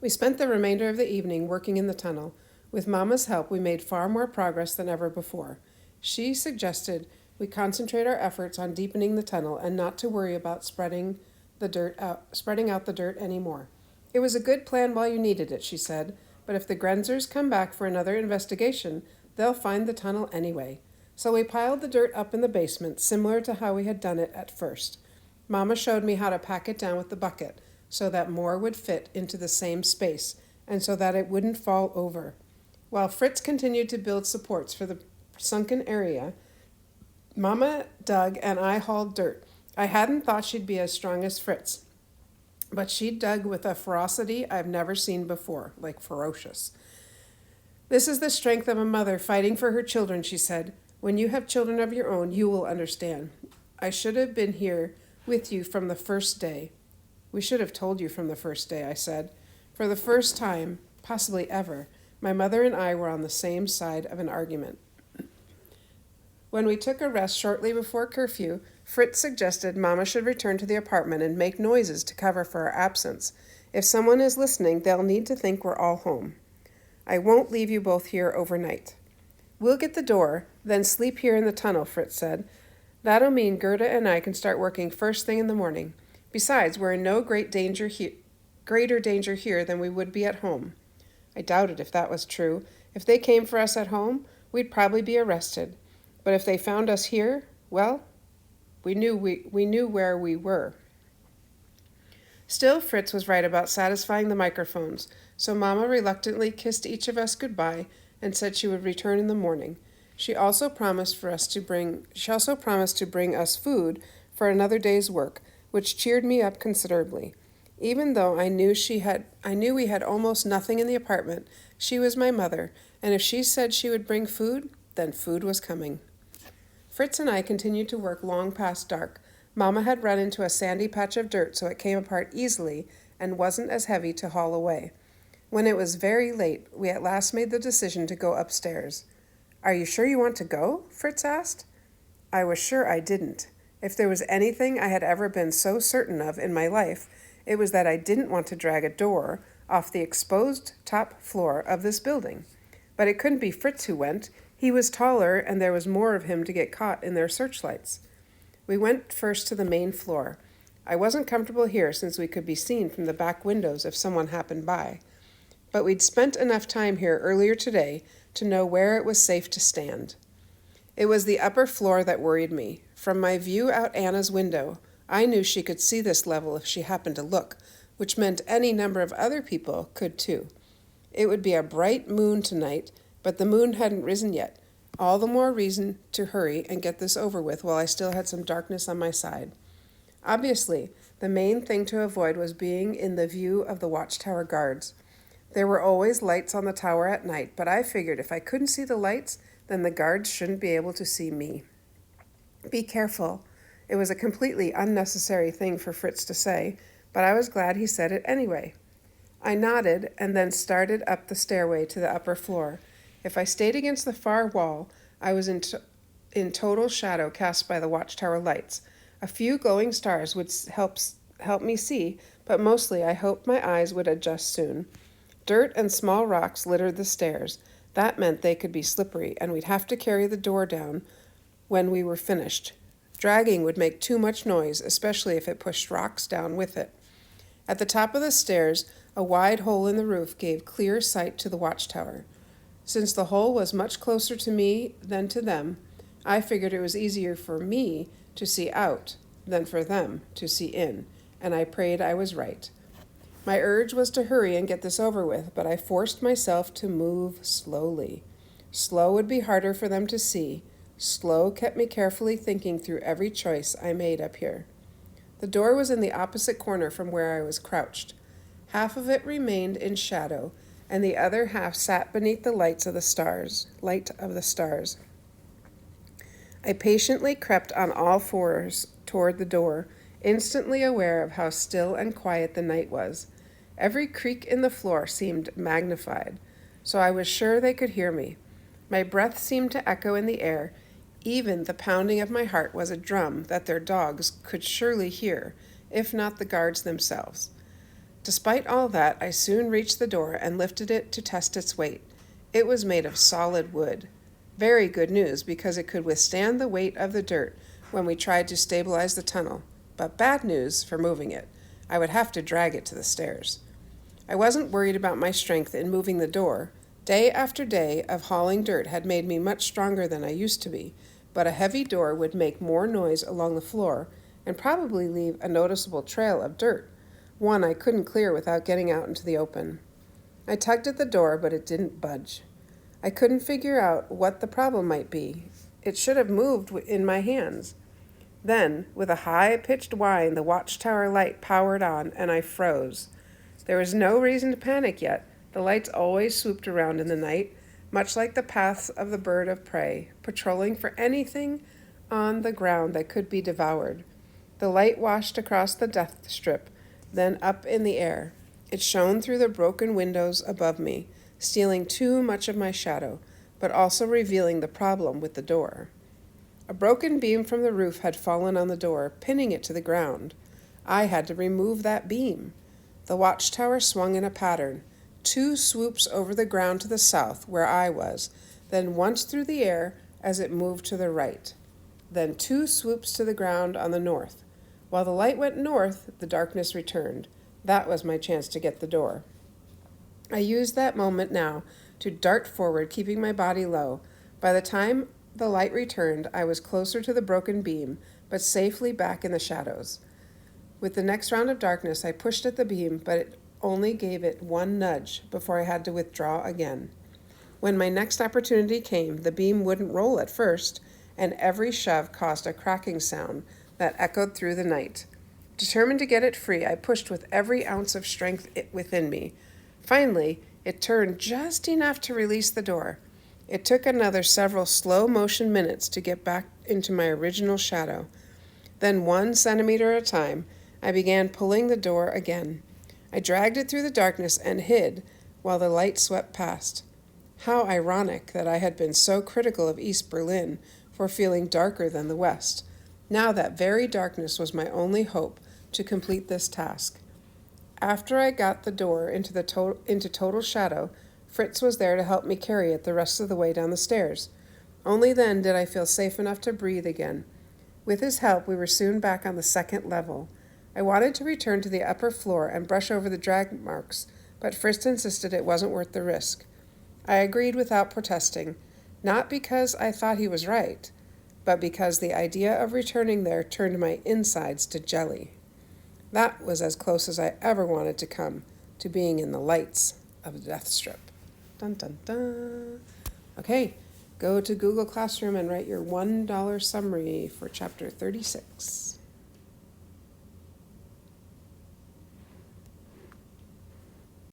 We spent the remainder of the evening working in the tunnel. With Mama's help, we made far more progress than ever before. She suggested we concentrate our efforts on deepening the tunnel and not to worry about spreading out the dirt anymore. It was a good plan while you needed it, she said, but if the Grenzers come back for another investigation, they'll find the tunnel anyway. So we piled the dirt up in the basement, similar to how we had done it at first. Mama showed me how to pack it down with the bucket so that more would fit into the same space and so that it wouldn't fall over. While Fritz continued to build supports for the sunken area, Mama dug and I hauled dirt. I hadn't thought she'd be as strong as Fritz, but she dug with a ferocity I've never seen before, like ferocious. This is the strength of a mother fighting for her children, she said. When you have children of your own, you will understand. I should have been here with you from the first day. We should have told you from the first day, I said. For the first time, possibly ever, my mother and I were on the same side of an argument. When we took a rest shortly before curfew, Fritz suggested Mama should return to the apartment and make noises to cover for our absence. If someone is listening, they'll need to think we're all home. I won't leave you both here overnight. We'll get the door, then sleep here in the tunnel, Fritz said. That'll mean Gerda and I can start working first thing in the morning. Besides, we're in no greater danger here than we would be at home. I doubted if that was true. If they came for us at home, we'd probably be arrested. But if they found us here, well, we knew where we were. Still, Fritz was right about satisfying the microphones, so Mama reluctantly kissed each of us goodbye and said she would return in the morning. She also promised to bring us food for another day's work, which cheered me up considerably. Even though I knew we had almost nothing in the apartment, she was my mother, and if she said she would bring food, then food was coming. Fritz and I continued to work long past dark. Mama had run into a sandy patch of dirt, so it came apart easily and wasn't as heavy to haul away. When it was very late, we at last made the decision to go upstairs. Are you sure you want to go? Fritz asked. I was sure I didn't. If there was anything I had ever been so certain of in my life, it was that I didn't want to drag a door off the exposed top floor of this building. But it couldn't be Fritz who went. He was taller, and there was more of him to get caught in their searchlights. We went first to the main floor. I wasn't comfortable here since we could be seen from the back windows if someone happened by. But we'd spent enough time here earlier today to know where it was safe to stand. It was the upper floor that worried me. From my view out Anna's window, I knew she could see this level if she happened to look, which meant any number of other people could too. It would be a bright moon tonight, but the moon hadn't risen yet. All the more reason to hurry and get this over with while I still had some darkness on my side. Obviously, the main thing to avoid was being in the view of the watchtower guards. There were always lights on the tower at night, but I figured if I couldn't see the lights, then the guards shouldn't be able to see me. Be careful. It was a completely unnecessary thing for Fritz to say, but I was glad he said it anyway. I nodded and then started up the stairway to the upper floor. If I stayed against the far wall, I was in total shadow cast by the watchtower lights. A few glowing stars would help me see, but mostly I hoped my eyes would adjust soon. Dirt and small rocks littered the stairs. That meant they could be slippery, and we'd have to carry the door down when we were finished. Dragging would make too much noise, especially if it pushed rocks down with it. At the top of the stairs, a wide hole in the roof gave clear sight to the watchtower. Since the hole was much closer to me than to them, I figured it was easier for me to see out than for them to see in, and I prayed I was right. My urge was to hurry and get this over with, but I forced myself to move slowly. Slow would be harder for them to see. Slow kept me carefully thinking through every choice I made up here. The door was in the opposite corner from where I was crouched. Half of it remained in shadow, and the other half sat beneath the light of the stars. I patiently crept on all fours toward the door, instantly aware of how still and quiet the night was. Every creak in the floor seemed magnified, so I was sure they could hear me. My breath seemed to echo in the air. Even the pounding of my heart was a drum that their dogs could surely hear, if not the guards themselves. Despite all that, I soon reached the door and lifted it to test its weight. It was made of solid wood. Very good news, because it could withstand the weight of the dirt when we tried to stabilize the tunnel, but bad news for moving it. I would have to drag it to the stairs. I wasn't worried about my strength in moving the door. Day after day of hauling dirt had made me much stronger than I used to be, but a heavy door would make more noise along the floor and probably leave a noticeable trail of dirt, one I couldn't clear without getting out into the open. I tugged at the door, but it didn't budge. I couldn't figure out what the problem might be. It should have moved in my hands. Then, with a high-pitched whine, the watchtower light powered on, and I froze. There was no reason to panic yet. The lights always swooped around in the night, much like the paths of the bird of prey, patrolling for anything on the ground that could be devoured. The light washed across the death strip, then up in the air. It shone through the broken windows above me, stealing too much of my shadow, but also revealing the problem with the door. A broken beam from the roof had fallen on the door, pinning it to the ground. I had to remove that beam. The watchtower swung in a pattern, 2 swoops over the ground to the south, where I was, then once through the air as it moved to the right, then 2 swoops to the ground on the north. While the light went north, the darkness returned. That was my chance to get the door. I used that moment now to dart forward, keeping my body low. By the time the light returned, I was closer to the broken beam, but safely back in the shadows. With the next round of darkness, I pushed at the beam, but it only gave it one nudge before I had to withdraw again. When my next opportunity came, the beam wouldn't roll at first, and every shove caused a cracking sound that echoed through the night. Determined to get it free, I pushed with every ounce of strength within me. Finally, it turned just enough to release the door. It took another several slow-motion minutes to get back into my original shadow. Then 1 centimeter at a time, I began pulling the door again. I dragged it through the darkness and hid while the light swept past. How ironic that I had been so critical of East Berlin for feeling darker than the West. Now that very darkness was my only hope to complete this task. After I got the door into total shadow, Fritz was there to help me carry it the rest of the way down the stairs. Only then did I feel safe enough to breathe again. With his help, we were soon back on the 2nd level. I wanted to return to the upper floor and brush over the drag marks, but Fritz insisted it wasn't worth the risk. I agreed without protesting, not because I thought he was right, but because the idea of returning there turned my insides to jelly. That was as close as I ever wanted to come to being in the lights of the death strip. Dun dun dun. Okay, go to Google Classroom and write your $1 summary for chapter 36.